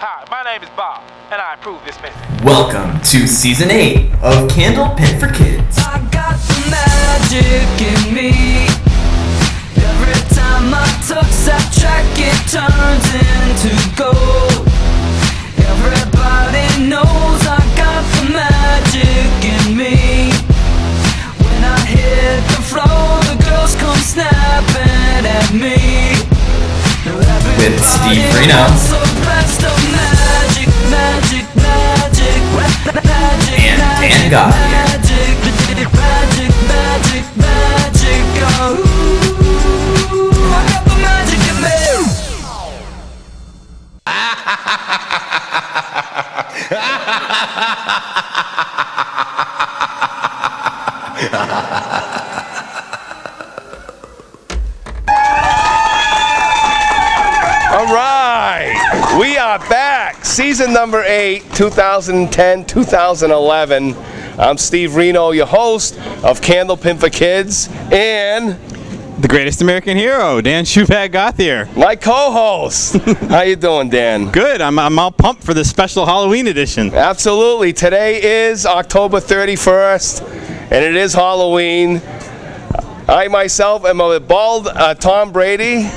Hi, my name is Bob, and I approve this message. Welcome to Season 8 of Candlepin for Kids. I got the magic in me. Every time I touch that track, it turns into gold. Everybody knows I got the magic in me. When I hit the floor, the girls come snapping at me. With Steve Reno and Dan Gothier. All right, we are back. Season number 8, 2010-2011. I'm Steve Reno, your host of Candlepin for Kids, and the greatest American hero, Dan Gothier. my co-host. How you doing, Dan? Good. I'm all pumped for this special Halloween edition. Absolutely. Today is October 31st, and it is Halloween. I myself am a bald Tom Brady.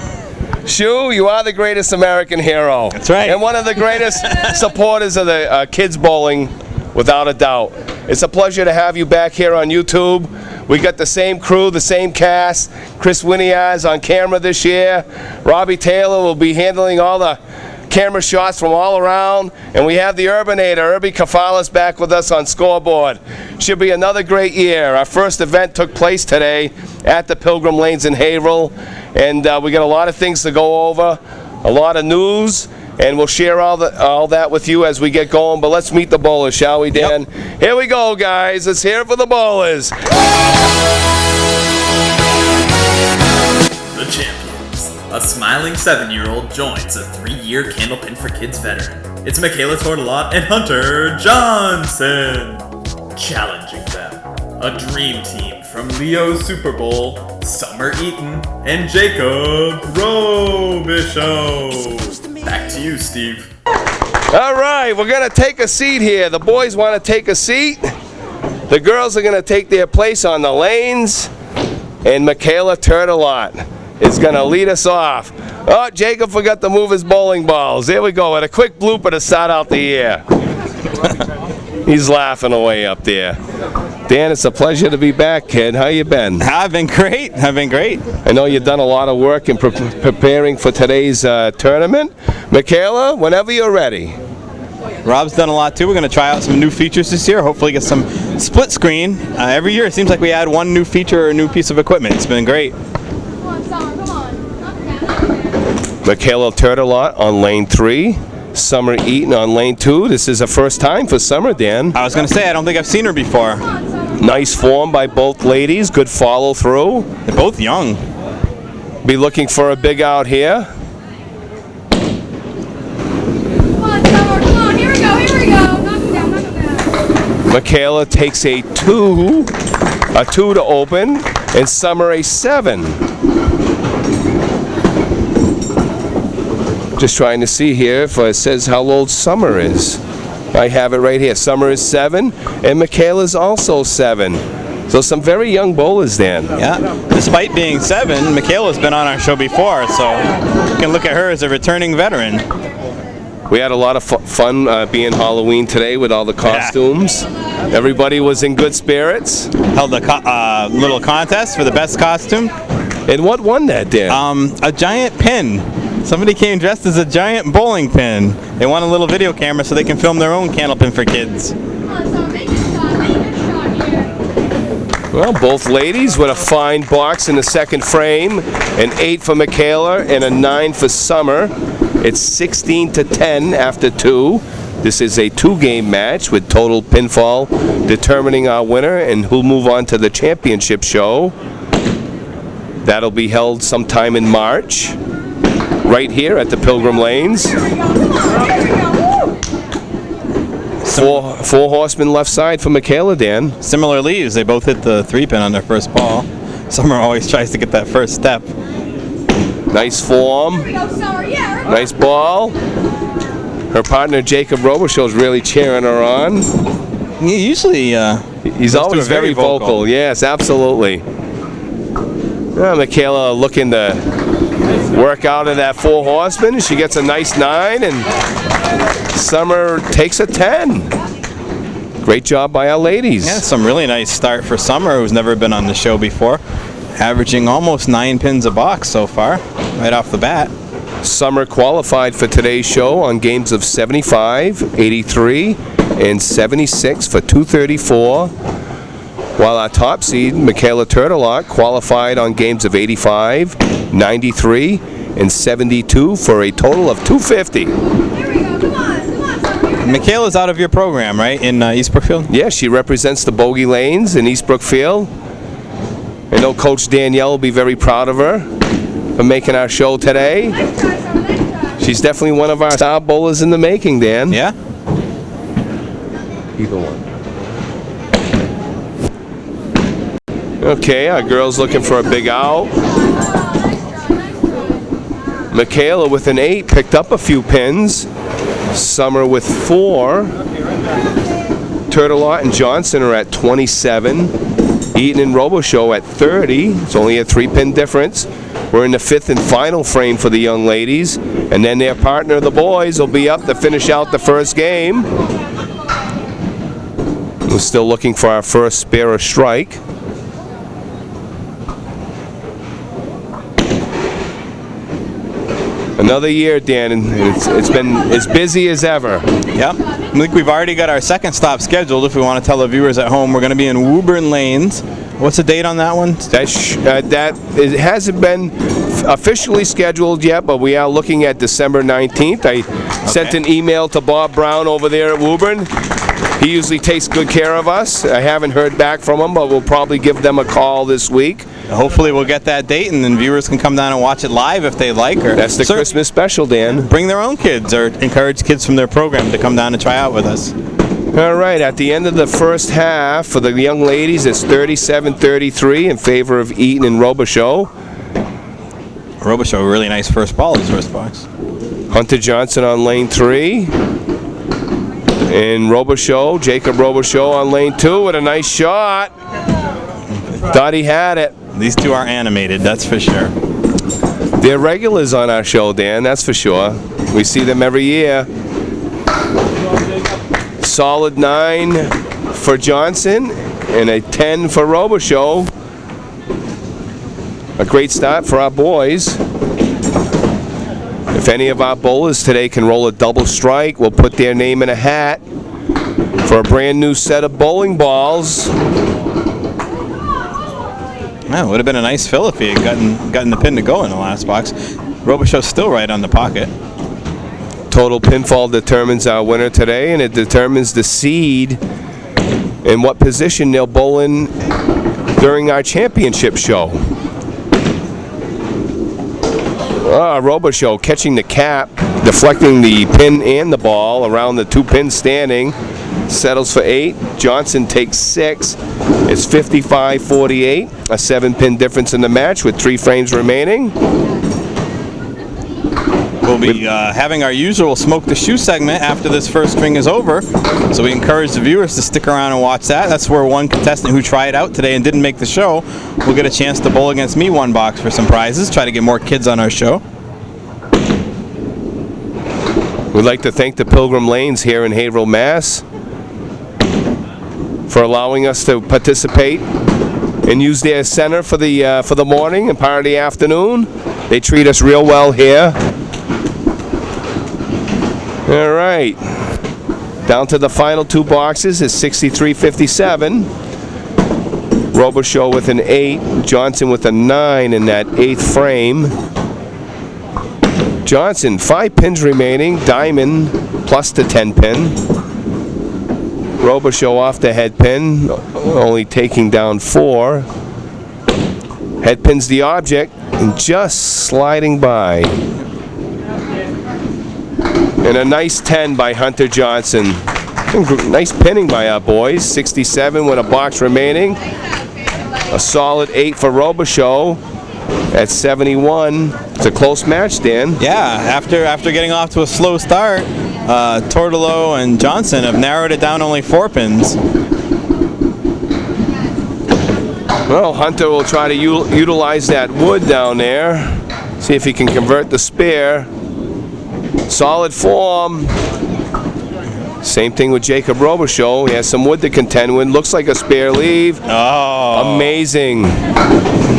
Shu, you are the greatest American hero. That's right. And one of the greatest supporters of the kids bowling, without a doubt. It's a pleasure to have you back here on YouTube. We got the same crew, the same cast. Chris Winiar's on camera this year. Robbie Taylor will be handling all the camera shots from all around. And we have the Urbanator, Irby Kafalas, back with us on scoreboard. Should be another great year. Our first event took place today at the Pilgrim Lanes in Haverhill. And we got a lot of things to go over, a lot of news, and we'll share all that with you as we get going. But let's meet the bowlers, shall we, Dan? Yep. Here we go, guys. Let's hear it for the bowlers. The champions. A smiling 7-year-old joins a 3-year Candlepin for Kids veteran. It's Michaela Tortolot and Hunter Johnson. Challenging them, a dream team from Leo's Super Bowl, Summer Eaton and Jacob Robichaux. Back to you, Steve. All right, we're going to take a seat here. The boys want to take a seat. The girls are going to take their place on the lanes. And Michaela Tortolot is going to lead us off. Oh, Jacob forgot to move his bowling balls. There we go. And a quick blooper to start out the year. He's laughing away up there. Dan, it's a pleasure to be back, kid. How you been? I've been great. I know you've done a lot of work in preparing for today's tournament. Michaela, whenever you're ready. Rob's done a lot too. We're going to try out some new features this year. Hopefully get some split screen. Every year it seems like we add one new feature or a new piece of equipment. It's been great. Come on, Summer, come on. Michaela Tortolot on lane 3. Summer Eaton on lane 2. This is a first time for Summer, Dan. I was going to say, I don't think I've seen her before. Nice form by both ladies. Good follow through. They're both young. Be looking for a big out here. Come on, Summer, come on. Here we go. Knock him down. Michaela takes a 2 to open, and Summer a 7. Just trying to see here if it says how old Summer is. I have it right here. Summer is 7, and Michaela's also 7. So some very young bowlers, Dan. Yeah. Despite being 7, Michaela's been on our show before, so you can look at her as a returning veteran. We had a lot of fun being Halloween today with all the costumes. Yeah. Everybody was in good spirits. Held a little contest for the best costume. And what won that, Dan? A giant pin. Somebody came dressed as a giant bowling pin. They want a little video camera so they can film their own Candlepin for Kids. Come on, Summer, make it shot here. Well, both ladies with a fine box in the second frame. An 8 for Michaela and a 9 for Summer. It's 16-10 after 2. This is a 2-game match with total pinfall determining our winner and who'll move on to the championship show. That'll be held sometime in March. Right here at the Pilgrim Lanes. 4 horsemen left side for Michaela, Dan. Similar leaves. They both hit the 3-pin on their first ball. Summer always tries to get that first step. Nice form. Here we go, Summer. Yeah. Nice ball. Her partner Jacob Robichaud is really cheering her on. Usually, He's always very vocal. Yes, absolutely. Michaela looking to work out of that 4 horseman. She gets a nice 9, and Summer takes a 10. Great job by our ladies. Yeah, some really nice start for Summer, who's never been on the show before. Averaging almost 9 pins a box so far, right off the bat. Summer qualified for today's show on games of 75, 83, and 76 for 234. While our top seed, Michaela Turtelot, qualified on games of 85, 93, and 72 for a total of 250. Here we go. Come on, Summer. Michaela's out of your program, right, in East Brookfield? Yeah, she represents the Bogey Lanes in East Brookfield. I know Coach Danielle will be very proud of her for making our show today. Nice try, Summer. Nice try. She's definitely one of our star bowlers in the making, Dan. Yeah? Either one. Okay, our girl's looking for a big out. Michaela with an 8 picked up a few pins. Summer with 4. Turtelot and Johnson are at 27. Eaton and Robichaud at 30. It's only a 3-pin difference. We're in the 5th and final frame for the young ladies. And then their partner, the boys, will be up to finish out the first game. We're still looking for our first spare or strike. Another year, Dan, and it's been as busy as ever. Yep. I think we've already got our second stop scheduled. If we want to tell the viewers at home, we're going to be in Woburn Lanes. What's the date on that one? It hasn't been officially scheduled yet, but we are looking at December 19th. I sent an email to Bob Brown over there at Woburn. He usually takes good care of us. I haven't heard back from him, but we'll probably give them a call this week. Hopefully we'll get that date, and then viewers can come down and watch it live if they like. Or that's the Christmas special, Dan. Bring their own kids or encourage kids from their program to come down and try out with us. All right, at the end of the first half, for the young ladies, it's 37-33 in favor of Eaton and Robichaud. Robichaud, really nice first ball, his first box. Hunter Johnson on lane 3. And Robichaud, Jacob Robichaud on lane 2 with a nice shot. Thought he had it. These two are animated, that's for sure. They're regulars on our show, Dan, that's for sure. We see them every year. Solid 9 for Johnson and a 10 for Robichaud. A great start for our boys. If any of our bowlers today can roll a double strike, we'll put their name in a hat for a brand new set of bowling balls. Yeah, it would have been a nice fill if he had gotten the pin to go in the last box. Robichaud's still right on the pocket. Total pinfall determines our winner today, and it determines the seed and what position they'll bowl in during our championship show. Robichaud catching the cap, deflecting the pin and the ball around the 2 pins standing. Settles for 8. Johnson takes 6. It's 55-48. A 7-pin difference in the match with 3 frames remaining. We'll be having our usual Smoke the Shoe segment after this first string is over. So we encourage the viewers to stick around and watch that. That's where one contestant who tried out today and didn't make the show will get a chance to bowl against me 1 box for some prizes. Try to get more kids on our show. We'd like to thank the Pilgrim Lanes here in Haverhill, Mass. for allowing us to participate and use their center for the morning and part of the afternoon. They treat us real well here. All right. Down to the final 2 boxes is 63-57. Robichaud with an 8, Johnson with a 9 in that 8th frame. Johnson, 5 pins remaining, diamond plus the 10 pin. Robichaud off the head pin, only taking down 4. Head pin's the object and just sliding by. And a nice 10 by Hunter Johnson. Nice pinning by our boys. 67 with a box remaining. A solid 8 for Robichaud at 71. It's a close match, Dan. Yeah, after getting off to a slow start, Tortolo and Johnson have narrowed it down to only 4 pins. Well, Hunter will try to utilize that wood down there. See if he can convert the spare. Solid form. Same thing with Jacob Robichaux. He has some wood to contend with. Looks like a spare leave. Oh. Amazing.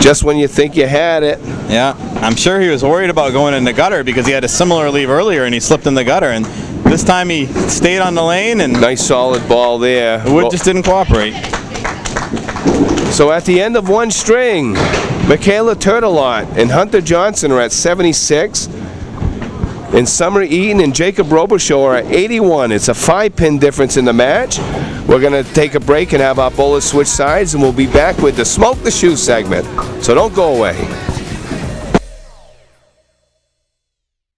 Just when you think you had it. Yeah, I'm sure he was worried about going in the gutter because he had a similar leave earlier and he slipped in the gutter. And this time he stayed on the lane and nice solid ball there. the wood just didn't cooperate. So at the end of one string, Michaela Turtelot and Hunter Johnson are at 76. And Summer Eaton and Jacob Robichaux are at 81. It's a 5-pin difference in the match. We're going to take a break and have our bowlers switch sides, and we'll be back with the Smoke the Shoe segment. So don't go away.